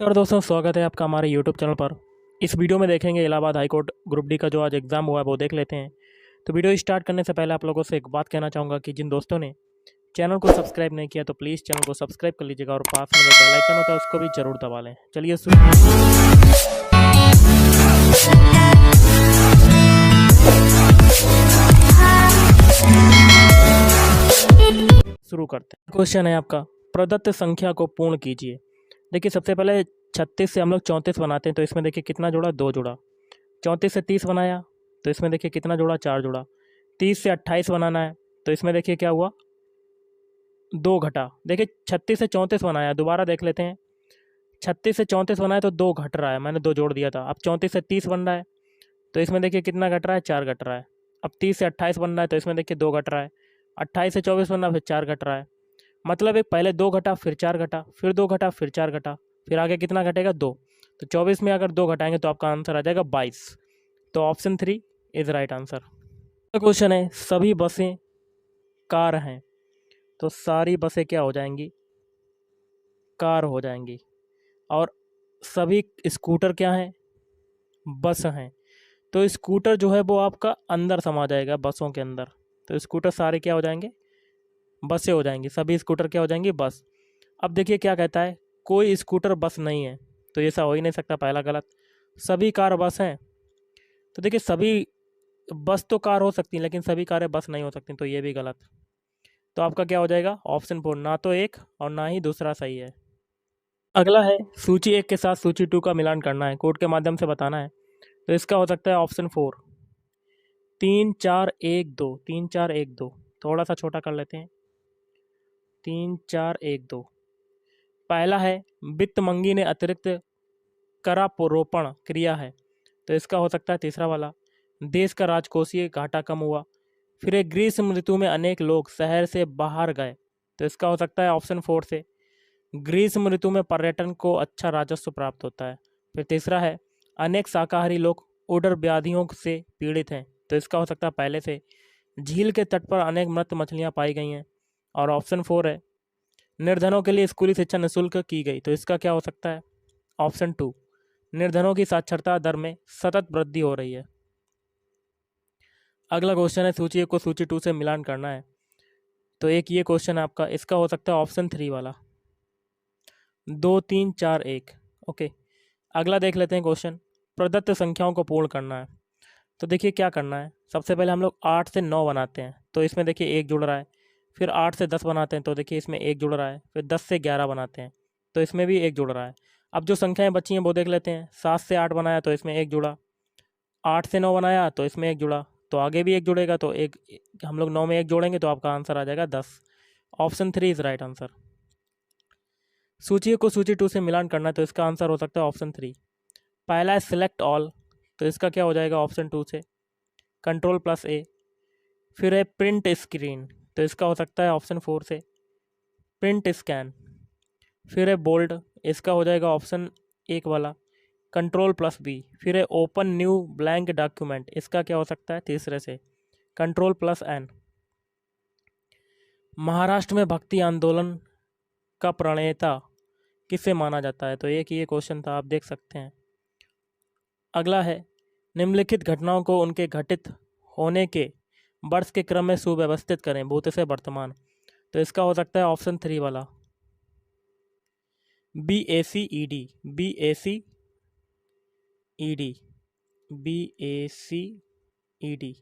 और दोस्तों स्वागत है आपका हमारे यूट्यूब चैनल पर। इस वीडियो में देखेंगे Allahabad high court group D का जो आज एग्ज़ाम हुआ है वो देख लेते हैं। तो वीडियो स्टार्ट करने से पहले आप लोगों से एक बात कहना चाहूँगा कि जिन दोस्तों ने चैनल को सब्सक्राइब नहीं किया तो प्लीज़ चैनल को सब्सक्राइब कर लीजिएगा और पास में जो बेल आइकन होता है उसको भी ज़रूर दबा लें। चलिए शुरू करते हैं। क्वेश्चन है आपका, प्रदत्त संख्या को पूर्ण कीजिए। देखिए सबसे पहले 36 से हम लोग 34 बनाते हैं, तो इसमें देखिए कितना जोड़ा, 2 जोड़ा। 34 से 30 बनाया तो इसमें देखिए कितना जोड़ा, 4 जोड़ा। 30 से 28 बनाना है तो इसमें देखिए क्या हुआ, 2 घटा। देखिए 36 से 34 बनाया, दोबारा देख लेते हैं। 36 से 34 बनाया तो 2 घट रहा है, मैंने 2 जोड़ दिया था। अब 34 से 30 बन रहा है तो इसमें देखिए कितना घट रहा है, 4 घट रहा है। अब 30 से 28 बन रहा है तो इसमें देखिए 2 घट रहा है। 28 से 24 बन रहा है, फिर 4 घट रहा है। मतलब एक पहले 2 घटा, फिर 4 घटा, फिर 2 घटा, फिर 4 घटा, फिर आगे कितना घटेगा, 2। तो 24 में अगर 2 घटाएंगे तो आपका आंसर आ जाएगा 22। तो option 3 is right answer. Question है, सभी बसें कार हैं तो सारी बसें क्या हो जाएंगी, कार हो जाएंगी। और सभी स्कूटर क्या हैं, बस हैं। तो स्कूटर जो है वो आपका अंदर समा जाएगा बसों के अंदर। तो स्कूटर सारे क्या हो जाएंगे, बसें हो जाएंगी। सभी स्कूटर क्या हो जाएंगी, बस। अब देखिए क्या कहता है, कोई स्कूटर बस नहीं है, तो ऐसा हो ही नहीं सकता, पहला गलत। सभी कार बस हैं, तो देखिए सभी बस तो कार हो सकती हैं लेकिन सभी कारें बस नहीं हो सकती, तो ये भी गलत। तो आपका क्या हो जाएगा, ऑप्शन 4, ना तो एक और ना ही दूसरा सही है। अगला है, सूची 1 के साथ सूची 2 का मिलान करना है, कोड के माध्यम से बताना है। तो इसका हो सकता है ऑप्शन 4, 3 4 1 2। 3 4 1 2 थोड़ा सा छोटा कर लेते हैं, 3 4 1 2। पहला है, वित्त मंगी ने अतिरिक्त करारोपण क्रिया है, तो इसका हो सकता है तीसरा वाला, देश का राजकोषीय घाटा कम हुआ। फिर एक ग्रीष्म ऋतु में अनेक लोग शहर से बाहर गए, तो इसका हो सकता है ऑप्शन 4 से, ग्रीष्म ऋतु में पर्यटन को अच्छा राजस्व प्राप्त होता है। फिर तीसरा है, अनेक शाकाहारी लोग उदर व्याधियों से पीड़ित हैं, तो इसका हो सकता है पहले से, झील के तट पर अनेक मृत मछलियां पाई गई हैं। और ऑप्शन 4 है, निर्धनों के लिए स्कूली शिक्षा निःशुल्क की गई, तो इसका क्या हो सकता है, ऑप्शन 2, निर्धनों की साक्षरता दर में सतत वृद्धि हो रही है। अगला क्वेश्चन है, सूची 1 को सूची 2 से मिलान करना है। तो एक ये क्वेश्चन है आपका, इसका हो सकता है ऑप्शन 3 वाला, 2 3 4 1। ओके, अगला देख लेते हैं क्वेश्चन, प्रदत्त संख्याओं को पूर्ण करना है। तो देखिए क्या करना है, सबसे पहले हम लोग 8 से 9 बनाते हैं, तो इसमें देखिए 1 जुड़ रहा है। फिर 8 से 10 बनाते हैं, तो देखिए इसमें 1 जुड़ रहा है। फिर 10 से 11 बनाते हैं, तो इसमें भी 1 जुड़ रहा है। अब जो संख्याएं बची हैं वो देख लेते हैं, 7 से 8 बनाया तो इसमें 1 जुड़ा, 8 से 9 बनाया तो इसमें 1 जुड़ा, तो आगे भी 1 जुड़ेगा, तो एक हम लोग 9 में 1 जोड़ेंगे तो आपका आंसर आ जाएगा 10। Option 3 is right answer. सूची को सूची 2 से मिलान करना है, तो इसका आंसर हो सकता है ऑप्शन 3। पहला है सिलेक्ट ऑल, तो इसका क्या हो जाएगा ऑप्शन 2 से, कंट्रोल प्लस ए। फिर है प्रिंट स्क्रीन, तो इसका हो सकता है ऑप्शन 4 से, प्रिंट स्कैन। फिर है बोल्ड, इसका हो जाएगा ऑप्शन 1 वाला, कंट्रोल प्लस बी। फिर है ओपन न्यू ब्लैंक डॉक्यूमेंट, इसका क्या हो सकता है तीसरे से, कंट्रोल प्लस एन। महाराष्ट्र में भक्ति आंदोलन का प्रणेता किसे माना जाता है, तो एक ये क्वेश्चन था, आप देख सकते हैं। अगला है, निम्नलिखित घटनाओं को उनके घटित होने के वर्ष के क्रम में सुव्यवस्थित करें, भूत से वर्तमान। तो इसका हो सकता है ऑप्शन 3 वाला, बी ए सी ई डी, बी ए सी ई डी, बी ए सी ई डी।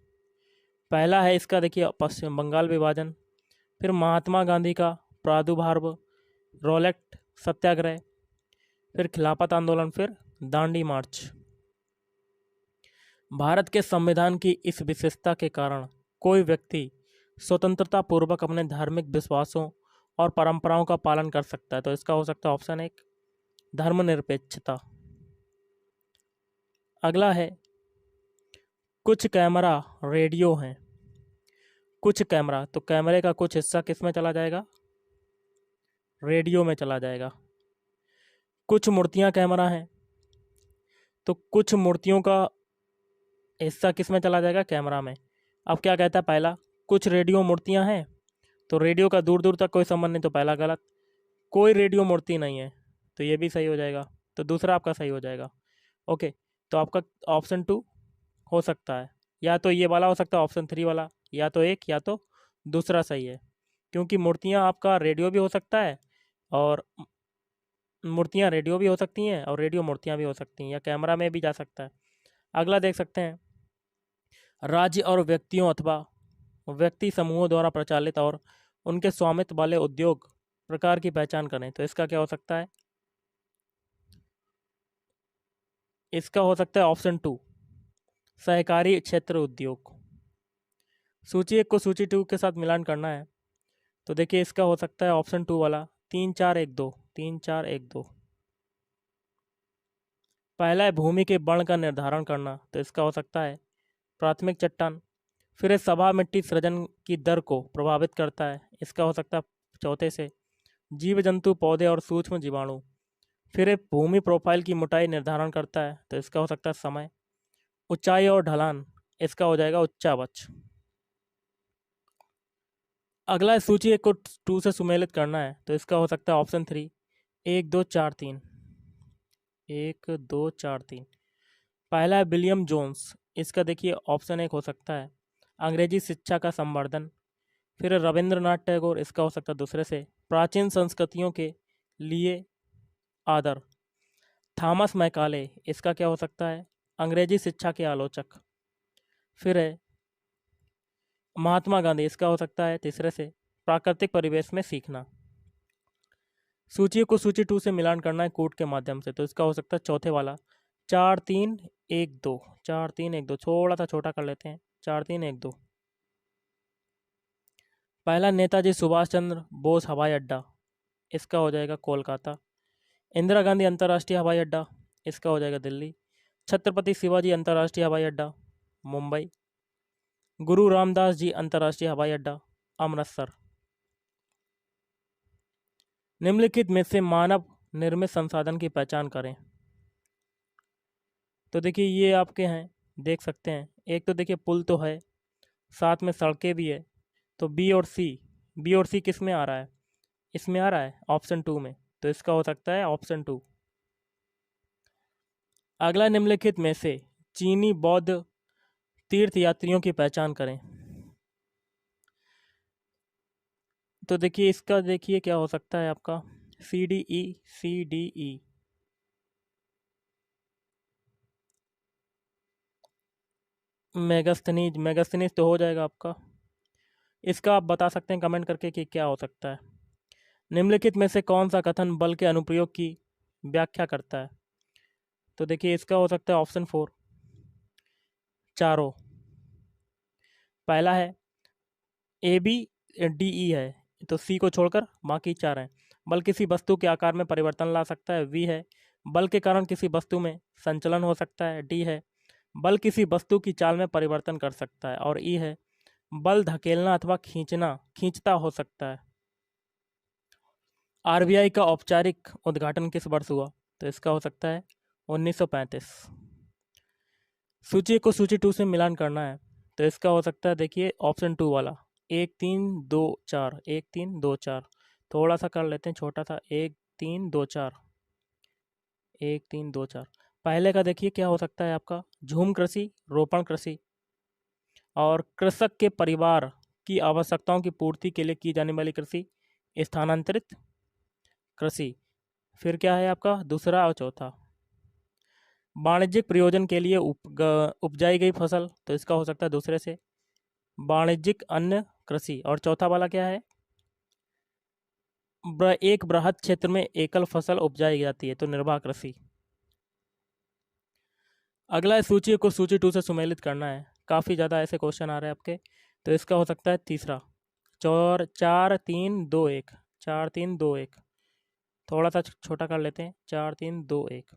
पहला है इसका देखिए पश्चिम बंगाल विभाजन, फिर महात्मा गांधी का प्रादुर्भाव, रोलेट सत्याग्रह, फिर खिलाफत आंदोलन, फिर दांडी मार्च। भारत के संविधान की इस विशेषता के कारण कोई व्यक्ति स्वतंत्रता पूर्वक अपने धार्मिक विश्वासों और परंपराओं का पालन कर सकता है, तो इसका हो सकता है ऑप्शन 1, धर्मनिरपेक्षता। अगला है, कुछ कैमरा रेडियो हैं, कुछ कैमरा, तो कैमरे का कुछ हिस्सा किस में चला जाएगा, रेडियो में चला जाएगा। कुछ मूर्तियां कैमरा हैं, तो कुछ मूर्तियों का हिस्सा किस में चला जाएगा, कैमरा में। अब क्या कहता है पहला, कुछ रेडियो मूर्तियां हैं, तो रेडियो का दूर दूर तक कोई संबंध नहीं, तो पहला गलत। कोई रेडियो मूर्ति नहीं है, तो ये भी सही हो जाएगा। तो दूसरा आपका सही हो जाएगा। ओके, तो आपका ऑप्शन 2 हो सकता है, या तो ये वाला हो सकता है ऑप्शन 3 वाला, या तो एक या तो दूसरा सही है, क्योंकि मूर्तियाँ आपका रेडियो भी हो सकता है, और मूर्तियाँ रेडियो भी हो सकती हैं, और रेडियो मूर्तियाँ भी हो सकती हैं, या कैमरा में भी जा सकता है। अगला देख सकते हैं, राज्य और व्यक्तियों अथवा व्यक्ति समूहों द्वारा प्रचालित और उनके स्वामित्व वाले उद्योग प्रकार की पहचान करें, तो इसका क्या हो सकता है? इसका हो सकता है ऑप्शन 2 सहकारी क्षेत्र उद्योग। सूची 1 को सूची 2 के साथ मिलान करना है, तो देखिए इसका हो सकता है ऑप्शन 2 वाला 3-4-1-2, 3-4-1-2। पहला है भूमि के वर्ण का निर्धारण करना, तो इसका हो सकता है प्राथमिक चट्टान। फिर है सभा मिट्टी सृजन की दर को प्रभावित करता है, इसका हो सकता है चौथे से जीव जंतु पौधे और सूक्ष्म जीवाणु। फिर है भूमि प्रोफाइल की मोटाई निर्धारण करता है, तो इसका हो सकता है समय। ऊंचाई और ढलान, इसका हो जाएगा उच्चावच। अगला है सूची 1 को 2 से सुमेलित करना है, तो इसका हो सकता है ऑप्शन 3 1-2-4-3, 1-2-4-3। पहला है विलियम जोन्स, इसका देखिए ऑप्शन 1 हो सकता है अंग्रेजी शिक्षा का संवर्धन। फिर है रविंद्रनाथ टैगोर, इसका हो सकता है दूसरे से प्राचीन संस्कृतियों के लिए आदर। थॉमस मैकाले, इसका क्या हो सकता है अंग्रेजी शिक्षा के आलोचक। फिर है महात्मा गांधी, इसका हो सकता है तीसरे से प्राकृतिक परिवेश में सीखना। सूची को सूची 2 से मिलान करना है कूट के माध्यम से, तो इसका हो सकता है चौथे वाला 4-3-1-2, 4-3-1-2, थोड़ा सा छोटा कर लेते हैं 4-3-1-2। पहला नेताजी सुभाष चंद्र बोस हवाई अड्डा, इसका हो जाएगा कोलकाता। इंदिरा गांधी अंतर्राष्ट्रीय हवाई अड्डा, इसका हो जाएगा दिल्ली। छत्रपति शिवाजी अंतर्राष्ट्रीय हवाई अड्डा, मुंबई। गुरु रामदास जी अंतर्राष्ट्रीय हवाई अड्डा, अमृतसर। निम्नलिखित में से मानव निर्मित संसाधन की पहचान करें, तो देखिए ये आपके हैं, देख सकते हैं। एक तो देखिए पुल तो है, साथ में सड़कें भी है, तो बी और सी किस में आ रहा है? इसमें आ रहा है ऑप्शन 2 में, तो इसका हो सकता है ऑप्शन 2। अगला निम्नलिखित में से चीनी बौद्ध तीर्थ यात्रियों की पहचान करें, तो देखिए इसका देखिए क्या हो सकता है आपका सी डी ई। मेगास्थनीज तो हो जाएगा आपका। इसका आप बता सकते हैं कमेंट करके कि क्या हो सकता है। निम्नलिखित में से कौन सा कथन बल के अनुप्रयोग की व्याख्या करता है, तो देखिए इसका हो सकता है ऑप्शन 4 चारों। पहला है ABDE है, तो सी को छोड़कर बाकी 4 हैं। बल किसी वस्तु के आकार में परिवर्तन ला सकता है, वी है बल के कारण किसी वस्तु में संचलन हो सकता है, डी है बल किसी वस्तु की चाल में परिवर्तन कर सकता है, और ई है बल धकेलना अथवा खींचता हो सकता है। आरबीआई का औपचारिक उद्घाटन किस वर्ष हुआ, तो इसका हो सकता है 1935। सूची को सूची 2 से मिलान करना है, तो इसका हो सकता है देखिए ऑप्शन 2 वाला 1-3-2-4, 1-3-2-4। थोड़ा सा कर लेते हैं छोटा सा 1-3-2-4, 1-3-2-4। पहले का देखिए क्या हो सकता है आपका झूम कृषि, रोपण कृषि और कृषक के परिवार की आवश्यकताओं की पूर्ति के लिए की जाने वाली कृषि, स्थानांतरित कृषि। फिर क्या है आपका दूसरा और चौथा वाणिज्यिक प्रयोजन के लिए उपजाई गई फसल, तो इसका हो सकता है दूसरे से वाणिज्यिक अन्य कृषि। और चौथा वाला क्या है एक बृहद क्षेत्र में एकल फसल उपजाई जाती है, तो निर्वाह कृषि। अगला है सूची को सूची 2 से सुमेलित करना है, काफ़ी ज़्यादा ऐसे क्वेश्चन आ रहे हैं आपके, तो इसका हो सकता है तीसरा 4-3-2-1, 4-3-2-1। थोड़ा सा छोटा कर लेते हैं 4-3-2-1।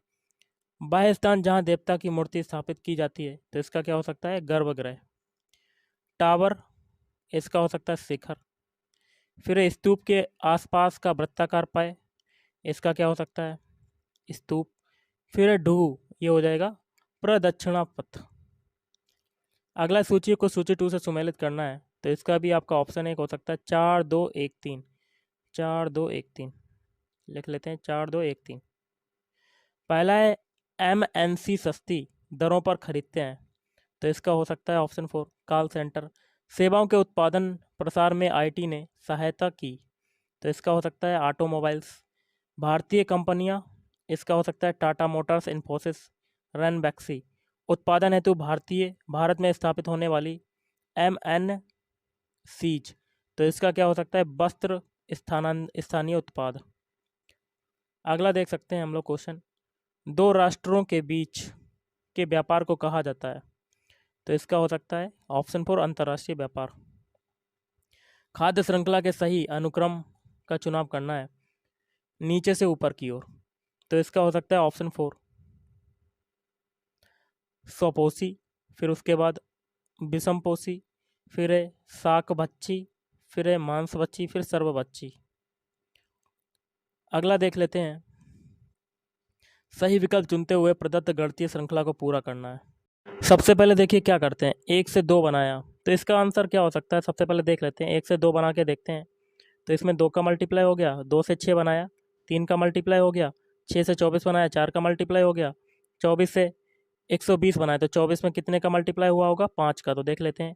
बाह्य स्थान जहाँ देवता की मूर्ति स्थापित की जाती है, तो इसका क्या हो सकता है गर्भगृह। टावर, इसका हो सकता है शिखर। फिर स्तूप के आसपास का वृत्ताकार पाए, इसका क्या हो सकता है स्तूप। फिर ढूह, ये हो जाएगा प्रदक्षिणा पथ। अगला सूची को सूची 2 से सुमेलित करना है, तो इसका भी आपका ऑप्शन 1 हो सकता है 4-2-1-3, 4-2-1-3 लिख लेते हैं 4-2-1-3। पहला है MNC सस्ती दरों पर खरीदते हैं, तो इसका हो सकता है ऑप्शन 4 कॉल सेंटर। सेवाओं के उत्पादन प्रसार में IT ने सहायता की, तो इसका हो सकता है ऑटोमोबाइल्स। भारतीय कंपनियां, इसका हो सकता है टाटा मोटर्स, इन्फोसिस, रनबैक्सी। उत्पादन हेतु भारत में स्थापित होने वाली MNCs, तो इसका क्या हो सकता है वस्त्र स्थानीय उत्पाद। अगला देख सकते हैं हम लोग क्वेश्चन, दो राष्ट्रों के बीच के व्यापार को कहा जाता है, तो इसका हो सकता है ऑप्शन 4 अंतर्राष्ट्रीय व्यापार। खाद्य श्रृंखला के सही अनुक्रम का चुनाव करना है नीचे से ऊपर की ओर, तो इसका हो सकता है ऑप्शन 4 स्वपोषी, फिर उसके बाद विषमपोषी, फिर है शाकभक्षी, फिर है मांसभक्षी, फिर सर्वभक्षी। अगला देख लेते हैं, सही विकल्प चुनते हुए प्रदत्त गणितीय श्रृंखला को पूरा करना है। सबसे पहले देखिए क्या करते हैं, 1 से 2 बनाया, तो इसका आंसर क्या हो सकता है। सबसे पहले देख लेते हैं, 1 से 2 बना के देखते हैं, तो इसमें 2 का मल्टीप्लाई हो गया, 2 से 6 बनाया, 3 का मल्टीप्लाई हो गया, 6 से 24 बनाया, 4 का मल्टीप्लाई हो गया, 24 से 120 बनाया, तो 24 में कितने का मल्टीप्लाई हुआ होगा 5 का, तो देख लेते हैं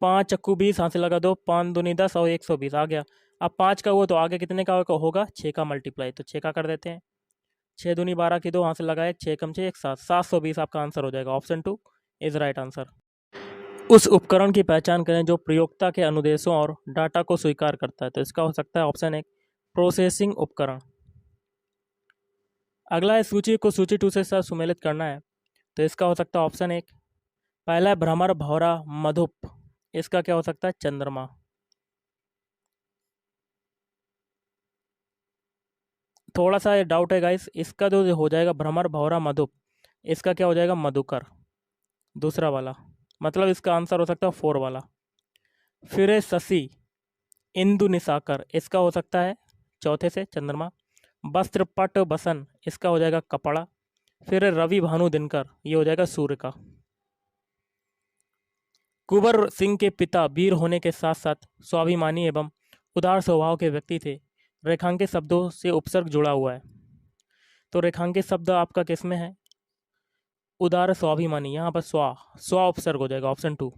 5 चक्कू 20, हाथ से लगा दो, 5 दूनी 10 और 120 आ गया। अब 5 का हुआ तो आगे कितने का होगा 6 का मल्टीप्लाई, तो 6 का कर देते हैं, 6 दूनी 12 की 2, हाथ से लगाए 6 कम 6 1 7, 720 आपका आंसर हो जाएगा। Option 2 is right answer. उस उपकरण की पहचान करें जो प्रयोक्ता के अनुदेशों और डाटा को स्वीकार करता है, तो इसका हो सकता है ऑप्शन 1 प्रोसेसिंग उपकरण। अगला है सूची को सूची 2 से साथ सुमेलित करना है, तो इसका हो सकता है ऑप्शन 1 पहला है भ्रमर भौरा मधुप, इसका क्या हो सकता है चंद्रमा। थोड़ा सा ये डाउट है गाइस, इसका जो हो जाएगा भ्रमर भौरा मधुप, इसका क्या हो जाएगा मधुकर, दूसरा वाला, मतलब इसका आंसर हो सकता है 4 वाला। फिर है शशि इंदु निशाकर, इसका हो सकता है चौथे से चंद्रमा। वस्त्र पट बसन, इसका हो जाएगा कपड़ा। फिर है रवि भानु दिनकर, ये हो जाएगा सूर्य का। कुंवर सिंह के पिता वीर होने के साथ साथ स्वाभिमानी एवं उदार स्वभाव के व्यक्ति थे। रेखांकित शब्दों से उपसर्ग जुड़ा हुआ है, तो रेखांकित शब्द आपका किसमें है उदार स्वाभिमानी, यहाँ पर स्वा उपसर्ग हो जाएगा ऑप्शन 2।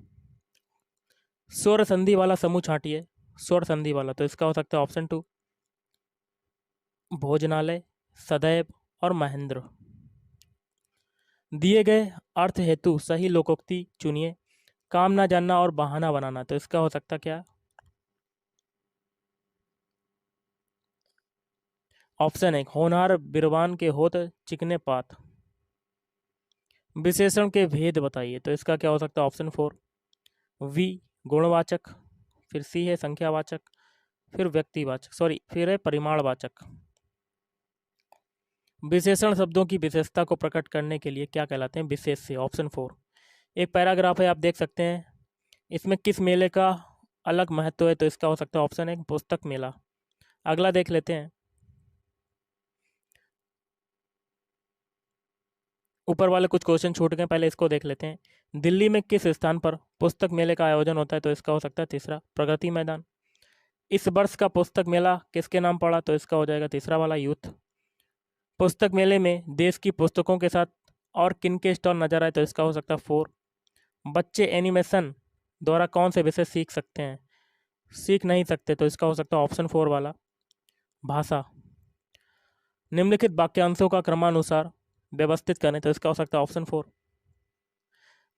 स्वर संधि वाला समूह छांटिए, स्वर संधि वाला, तो इसका हो सकता है ऑप्शन 2 भोजनालय, सदैव और महेंद्र। दिए गए अर्थ हेतु सही लोकोक्ति चुनिए, काम ना जानना और बहाना बनाना, तो इसका हो सकता क्या ऑप्शन 1 होनहार बिरबान के होत चिकने पात। विशेषण के भेद बताइए, तो इसका क्या हो सकता है ऑप्शन 4 वी गुणवाचक, फिर सी है संख्यावाचक, फिर व्यक्तिवाचक फिर है परिमाणवाचक। विशेषण शब्दों की विशेषता को प्रकट करने के लिए क्या कहलाते हैं विशेष्य, ऑप्शन 4। एक पैराग्राफ है आप देख सकते हैं, इसमें किस मेले का अलग महत्व है, तो इसका हो सकता है ऑप्शन 1 पुस्तक मेला। अगला देख लेते हैं, ऊपर वाले कुछ क्वेश्चन छूट गए, पहले इसको देख लेते हैं। दिल्ली में किस स्थान पर पुस्तक मेले का आयोजन होता है, तो इसका हो सकता है तीसरा प्रगति मैदान। इस वर्ष का पुस्तक मेला किसके नाम पड़ा, तो इसका हो जाएगा तीसरा वाला यूथ। पुस्तक मेले में देश की पुस्तकों के साथ और किन के स्टॉल नजर आए, तो इसका हो सकता है 4। बच्चे एनिमेशन द्वारा कौन से विषय सीख नहीं सकते, तो इसका हो सकता है ऑप्शन 4 वाला भाषा। निम्नलिखित वाक्यांशों का क्रमानुसार व्यवस्थित करें, तो इसका हो सकता है ऑप्शन 4।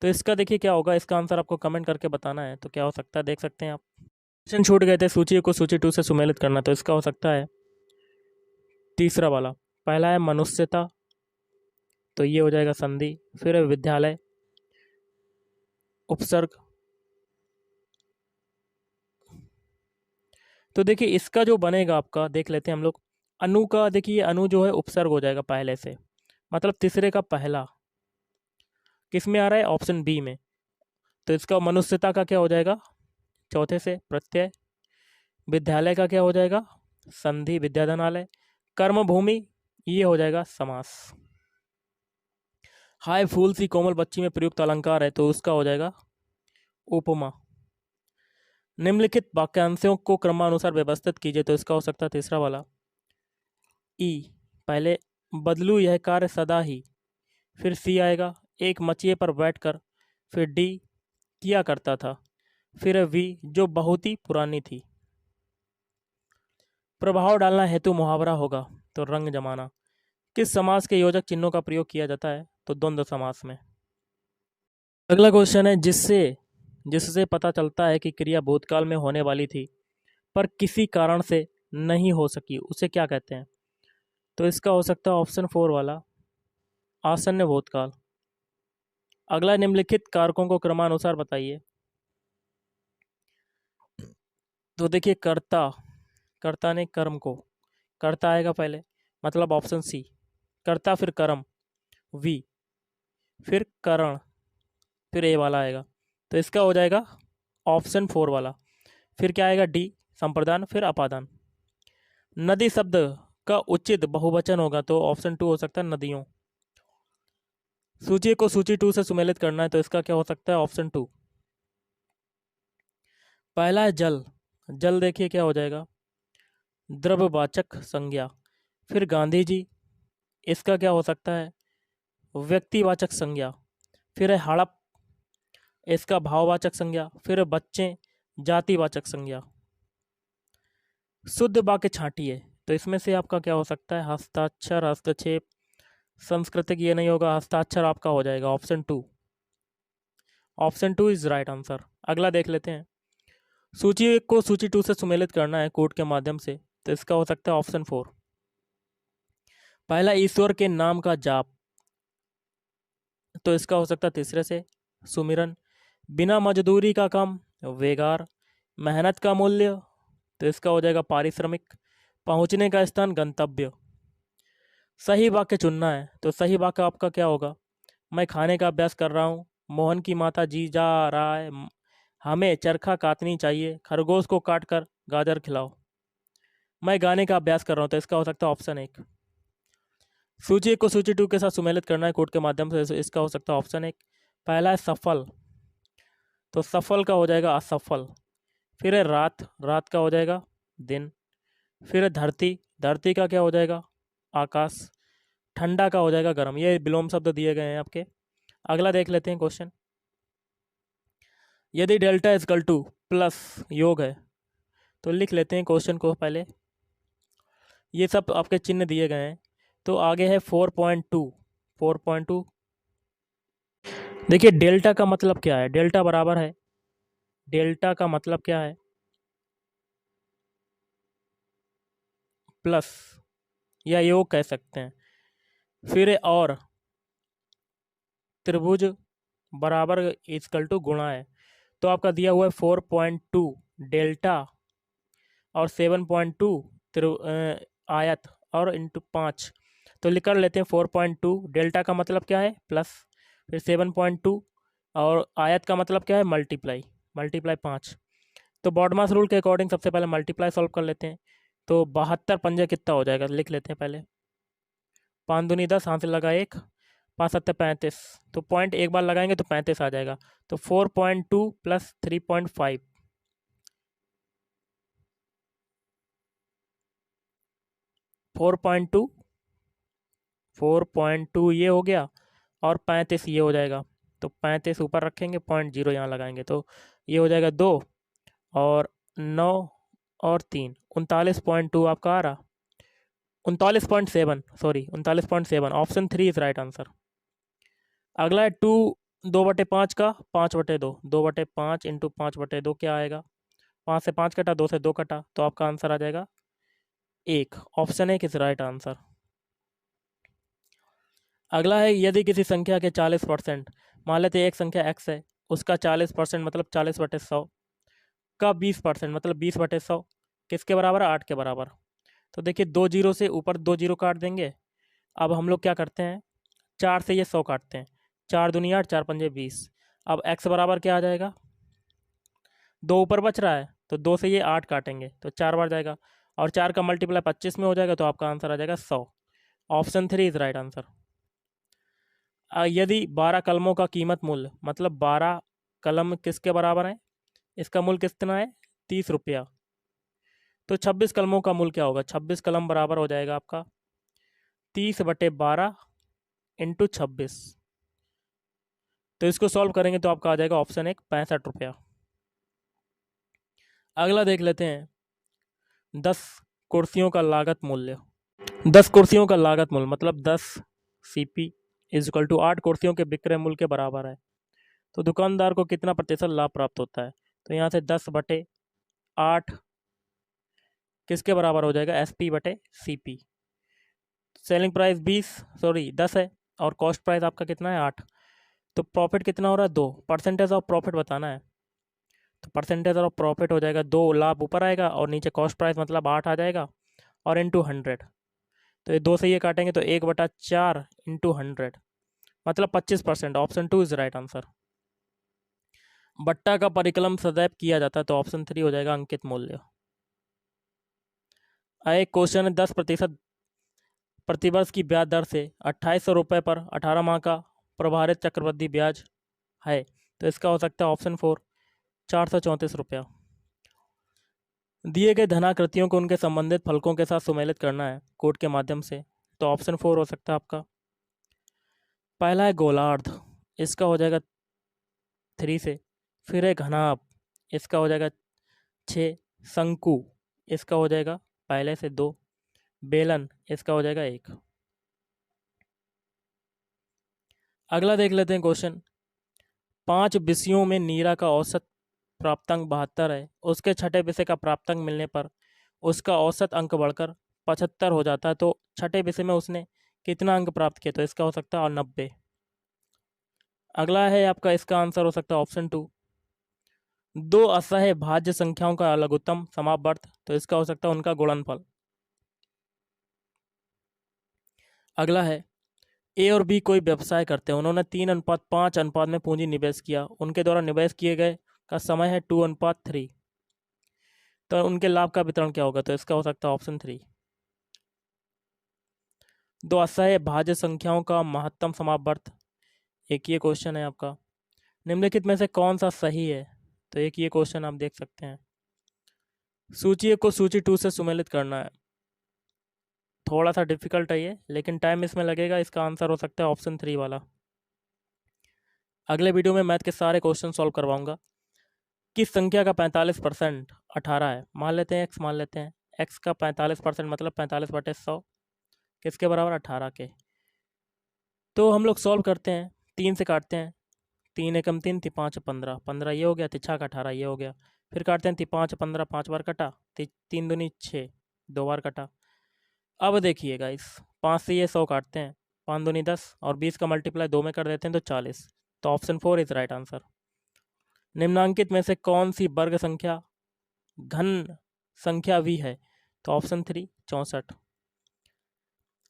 तो इसका देखिए क्या होगा, इसका आंसर आपको कमेंट करके बताना है, तो क्या हो सकता है देख सकते हैं आप। क्वेश्चन छूट गए थे, सूची को सूची 2 से सुमेलित करना, तो इसका हो सकता है तीसरा वाला। पहला है मनुष्यता, तो ये हो जाएगा संधि। फिर है विद्यालय उपसर्ग, तो देखिए इसका जो बनेगा आपका देख लेते हैं हम लोग। अनु का देखिए अनु जो है उपसर्ग हो जाएगा पहले से, मतलब तीसरे का पहला किस में आ रहा है ऑप्शन बी में, तो इसका मनुष्यता का क्या हो जाएगा चौथे से प्रत्यय। विद्यालय का क्या हो जाएगा संधि विद्याधनालय। कर्म भूमि ये हो जाएगा समास। हाय फूल सी कोमल बच्ची में प्रयुक्त अलंकार है, तो उसका हो जाएगा उपमा। निम्नलिखित वाक्यांशों को क्रमानुसार व्यवस्थित कीजिए, तो इसका हो सकता है तीसरा वाला ई। पहले बदलूं यह कार्य सदा ही। फिर सी आएगा, एक मचिए पर बैठकर। फिर डी, किया करता था। फिर वी, जो बहुत ही पुरानी थी। प्रभाव डालना हेतु मुहावरा होगा तो रंग जमाना। किस समास के योजक चिन्हों का प्रयोग किया जाता है तो द्वंद्व समास में। अगला क्वेश्चन है, जिससे जिससे पता चलता है कि क्रिया भूतकाल में होने वाली थी पर किसी कारण से नहीं हो सकी, उसे क्या कहते हैं। तो इसका हो सकता है ऑप्शन 4 वाला, आसन्न भूतकाल। अगला, निम्नलिखित कारकों को क्रमानुसार बताइए। तो देखिए, कर्ता, कर्ता ने कर्म को, कर्ता आएगा पहले, मतलब ऑप्शन सी। कर्ता फिर कर्म, वी, फिर करण, फिर ए वाला आएगा। तो इसका हो जाएगा ऑप्शन 4 वाला। फिर क्या आएगा, डी, संप्रदान, फिर अपादान। नदी शब्द का उचित बहुवचन होगा तो ऑप्शन 2 हो सकता है, नदियों। सूची को सूची 2 से सुमेलित करना है तो इसका क्या हो सकता है, ऑप्शन 2। पहला है जल। जल देखिए क्या हो जाएगा, द्रव्यवाचक संज्ञा। फिर गांधी जी, इसका क्या हो सकता है, व्यक्तिवाचक संज्ञा। फिर है हड़प, इसका भाववाचक संज्ञा। फिर है बच्चे, जातिवाचक संज्ञा। शुद्ध वाक्य छांटिए तो इसमें से आपका क्या हो सकता है, हस्ताक्षर, हस्तक्षेप, सांस्कृतिक ये नहीं होगा, हस्ताक्षर आपका हो जाएगा option 2। Option 2 is right answer. अगला देख लेते हैं, सूची को सूची 2 से सुमेलित करना है कोड के माध्यम से तो इसका हो सकता है ऑप्शन 4। पहला, ईश्वर के नाम का जाप, तो इसका हो सकता है तीसरे से, सुमिरन। बिना मजदूरी का काम, वेगार। मेहनत का मूल्य, तो इसका हो जाएगा पारिश्रमिक। पहुंचने का स्थान, गंतव्य। सही वाक्य चुनना है तो सही वाक्य आपका क्या होगा, मैं खाने का अभ्यास कर रहा हूँ, मोहन की माता जी जा रहा है, हमें चरखा काटनी चाहिए, खरगोश को काट कर गाजर खिलाओ। मैं गाने का अभ्यास कर रहा हूँ तो इसका हो सकता है ऑप्शन 1। सूची को सूची 2 के साथ सुमेलित करना है कोड के माध्यम से तो इसका हो सकता है ऑप्शन 1। पहला है सफल, तो सफल का हो जाएगा असफल। फिर है रात, रात का हो जाएगा दिन। फिर है धरती, धरती का क्या हो जाएगा, आकाश। ठंडा का हो जाएगा गर्म। ये विलोम शब्द दिए गए हैं आपके। अगला देख लेते हैं क्वेश्चन, यदि डेल्टा इजकल टू प्लस योग है तो लिख लेते हैं क्वेश्चन को पहले। ये सब आपके चिन्ह दिए गए हैं तो आगे है 4.2। 4.2 देखिए, डेल्टा का मतलब क्या है, डेल्टा बराबर है, डेल्टा का मतलब क्या है, प्लस या योग कह सकते हैं। फिर है और, त्रिभुज बराबर इजकल टू गुणा है। तो आपका दिया हुआ है 4.2 डेल्टा और 7.2 आयत और इंटू 5। तो लिख कर लेते हैं 4.2, डेल्टा का मतलब क्या है, प्लस। फिर 7.2 और आयत का मतलब क्या है, मल्टीप्लाई, मल्टीप्लाई 5। तो बॉडमास रूल के अकॉर्डिंग सबसे पहले मल्टीप्लाई सॉल्व कर लेते हैं। तो 72 पंजे कितना हो जाएगा, लिख लेते हैं पहले। 5 दूनी 10, हाथ से लगा 1, 5 सत्ते 35। तो पॉइंट एक बार लगाएंगे तो 35 आ जाएगा। तो 4.2 प्लस 3.5, 4.2, 4.2 ये हो गया और 35 ये हो जाएगा। तो 35 ऊपर रखेंगे, 0.0 यहाँ लगाएंगे तो ये हो जाएगा 2 और 9 और 3, 39.2 आपका आ रहा, 39.7, sorry 39.7। Option 3 is right answer. अगला है 2, 2/5 का 5/2, 2/5 इंटू 5/2 क्या आएगा, 5 से 5 कटा, 2 से 2 कटा, तो आपका आंसर आ जाएगा 1। Option 1 is right answer. अगला है, यदि किसी संख्या के 40%, मान लेते हैं एक संख्या x है, उसका 40% मतलब 40/100 का 20% मतलब 20/100 किसके बराबर है, 8 के बराबर। तो देखिए, 2 जीरो से ऊपर 2 जीरो काट देंगे। अब हम लोग क्या करते हैं, 4 से ये 100 काटते हैं, 4 दूनी 8, 4 पंजे 20। अब x बराबर क्या आ जाएगा, 2 ऊपर बच रहा है तो 2 से ये 8 काटेंगे तो 4 बार जाएगा और 4 का मल्टीप्लाई 25 में हो जाएगा तो आपका आंसर आ जाएगा 100। Option 3 is right answer. यदि 12 कलमों का कीमत मूल्य मतलब 12 कलम किसके बराबर है, इसका मूल्य कितना है, 30 रुपया। तो 26 कलमों का मूल्य क्या होगा, 26 कलम बराबर हो जाएगा आपका 30/12 इंटू 26। तो इसको सॉल्व करेंगे तो आपका आ जाएगा ऑप्शन 1 ₹65। अगला देख लेते हैं 10 कुर्सियों का लागत मूल्य। 10 कुर्सियों का लागत मूल्य मतलब 10 CP इज इक्वल टू 8 कुर्सियों के विक्रय मूल्य के बराबर है। तो दुकानदार को कितना प्रतिशत लाभ प्राप्त होता है? तो यहाँ से 10/8 किसके बराबर हो जाएगा? SP/CP। सेलिंग प्राइस 10 है और कॉस्ट प्राइस आपका कितना है? 8। तो प्रॉफिट कितना हो रहा है? 2। परसेंटेज ऑफ प्रॉफिट बताना है, तो परसेंटेज ऑफ प्रॉफिट हो जाएगा 2, लाभ ऊपर आएगा और नीचे कॉस्ट प्राइस मतलब 8 आ जाएगा और इंटू 100। तो ये 2 से ये काटेंगे तो 1/4 इंटू 100 मतलब 25%। Option 2 is right answer. बट्टा का परिकलन सदैव किया जाता है, तो ऑप्शन 3 हो जाएगा अंकित मूल्य। एक क्वेश्चन है 10% प्रतिवर्ष की ब्याज दर से 2800 रुपये पर 18 माह का प्रभारित चक्रवृद्धि ब्याज है, तो इसका हो सकता है ऑप्शन 4 434 रुपया। दिए गए धनाकृतियों को उनके संबंधित फलकों के साथ सुमेलित करना है कोड के माध्यम से, तो ऑप्शन 4 हो सकता है आपका। पहला है गोलार्ध, इसका हो जाएगा 3 से। फिर है घनाभ, इसका हो जाएगा 6। शंकु, इसका हो जाएगा पहले से 2। बेलन, इसका हो जाएगा 1। अगला देख लेते हैं क्वेश्चन। 5 विषयों में नीरा का औसत प्राप्तांक 72 है, उसके छठे विषय का प्राप्तांक मिलने पर उसका औसत अंक बढ़कर 75 हो जाता है, तो छठे विषय में उसने कितना अंक प्राप्त किया? तो इसका हो सकता है 90। अगला है आपका, इसका आंसर हो सकता है ऑप्शन 2 2 असह्य भाज्य संख्याओं का लघुत्तम समापवर्त, तो इसका हो सकता है उनका गुणनफल। अगला है ए और बी कोई व्यवसाय करते हैं, उन्होंने 3:5 अनुपात में पूंजी निवेश किया, उनके द्वारा निवेश किए गए का समय है 2:3, तो उनके लाभ का वितरण क्या होगा? तो इसका हो सकता है ऑप्शन 3। 2 असह्य भाज्य संख्याओं का महत्तम समापवर्त, एक ये क्वेश्चन है आपका। निम्नलिखित में से कौन सा सही है? तो एक ये क्वेश्चन आप देख सकते हैं। सूची 1 को सूची 2 से सुमेलित करना है, थोड़ा सा डिफिकल्ट है ये, लेकिन टाइम इसमें लगेगा। इसका आंसर हो सकता है ऑप्शन 3 वाला। अगले वीडियो में मैथ के सारे क्वेश्चन सॉल्व करवाऊंगा। किस संख्या का 45% 18 है? मान लेते हैं x, मान लेते हैं x का 45% मतलब 45/100 किसके बराबर? 18 के। तो हम लोग सॉल्व करते हैं, 3 से काटते हैं, 3 एकम 3 थी 5 15 15 ये हो गया, तिछा का 18 ये हो गया। फिर काटते हैं 5 15 5 बार कटा, 3 दूनी 6 2 बार कटा। अब देखिए गाइस, 5 से ये 100 काटते हैं, 5 दूनी 10 और 20 का मल्टीप्लाई 2 में कर देते हैं तो 40। तो ऑप्शन 4 इज राइट आंसर। निम्नांकित में से कौन सी वर्ग संख्या घन संख्या भी है? तो ऑप्शन 3 64।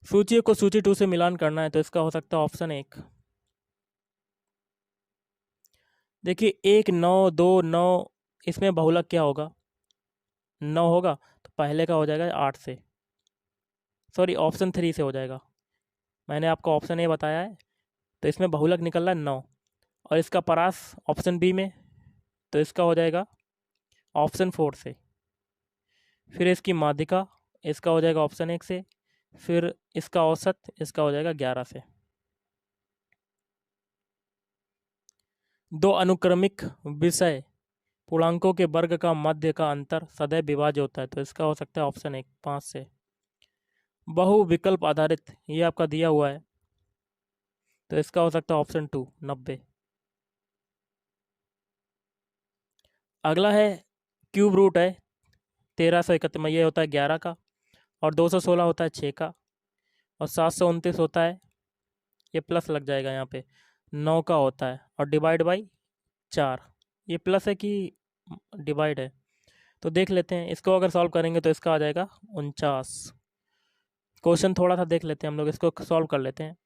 सूची को सूची 2 से मिलान करना है, तो इसका हो सकता है ऑप्शन 1। देखिए 1 9 2 9, इसमें बहुलक क्या होगा? 9 होगा, तो पहले का हो जाएगा 8 से, सॉरी ऑप्शन 3 से हो जाएगा। मैंने आपको ऑप्शन ए बताया है, तो इसमें बहुलक निकल रहा है 9 और इसका परास ऑप्शन बी में, तो इसका हो जाएगा ऑप्शन 4 से। फिर इसकी माध्यिका, इसका हो जाएगा ऑप्शन 1 से। फिर इसका औसत, इसका हो जाएगा 11 से। 2 अनुक्रमिक विषय पूर्णांकों के वर्ग का मध्य का अंतर सदैव विभाज्य होता है, तो इसका हो सकता है ऑप्शन 1 5 से। बहु विकल्प आधारित, ये आपका दिया हुआ है, तो इसका हो सकता है ऑप्शन 2 90। अगला है क्यूब रूट है 1331 में, ये होता है 11 का, और 216 होता है 6 का, और 729 होता है, ये प्लस लग जाएगा यहाँ पे, 9 का होता है, और डिवाइड बाई 4। ये प्लस है कि डिवाइड है? तो देख लेते हैं, इसको अगर सॉल्व करेंगे तो इसका आ जाएगा 49। क्वेश्चन थोड़ा सा देख लेते हैं हम लोग, इसको सॉल्व कर लेते हैं।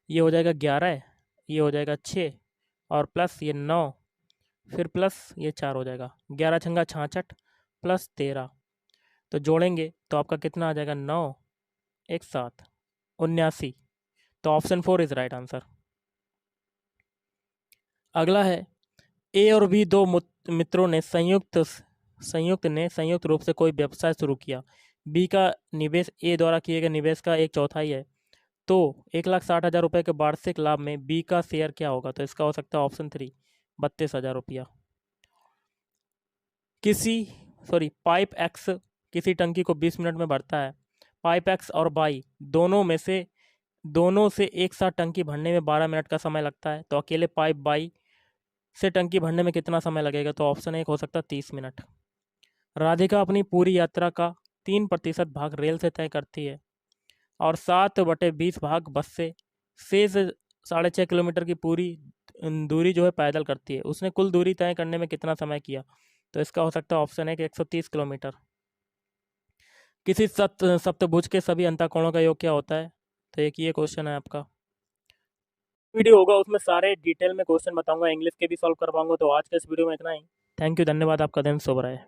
ये हो जाएगा 11, ये हो जाएगा 6 और प्लस ये 9, फिर प्लस ये 4 हो जाएगा। 11 छंगा 66 प्लस 13, तो जोड़ेंगे तो आपका कितना आ जाएगा? 9 1 7 79। तो ऑप्शन 4 इज राइट आंसर। अगला है ए और बी दो मित्रों ने संयुक्त रूप से कोई व्यवसाय शुरू किया। बी का निवेश ए द्वारा किए गए निवेश का 1/4 है तो 1,60,000 रुपये के वार्षिक लाभ में बी का शेयर क्या होगा? तो इसका हो सकता है ऑप्शन 3 32,000 रुपया। पाइप एक्स किसी टंकी को 20 मिनट में भरता है। पाइप एक्स और बाई दोनों से एक साथ टंकी भरने में 12 मिनट का समय लगता है, तो अकेले पाइप बाई से टंकी भरने में कितना समय लगेगा? तो ऑप्शन 1 हो सकता है 30 मिनट। राधिका अपनी पूरी यात्रा का 3% भाग रेल से तय करती है और 7/20 भाग बस से, शेष 6.5 किलोमीटर की पूरी दूरी जो है पैदल करती है। उसने कुल दूरी तय करने में कितना समय किया? तो इसका हो सकता है ऑप्शन 1 130 किलोमीटर। किसी सप्तभुज के सभी अंतःकोणों का योग क्या होता है? तो एक ये क्वेश्चन है आपका। वीडियो होगा उसमें सारे डिटेल में क्वेश्चन बताऊंगा, इंग्लिश के भी सॉल्व करवाऊंगा। तो आज के इस वीडियो में इतना ही। थैंक यू, धन्यवाद, आपका दिन शुभ रहे।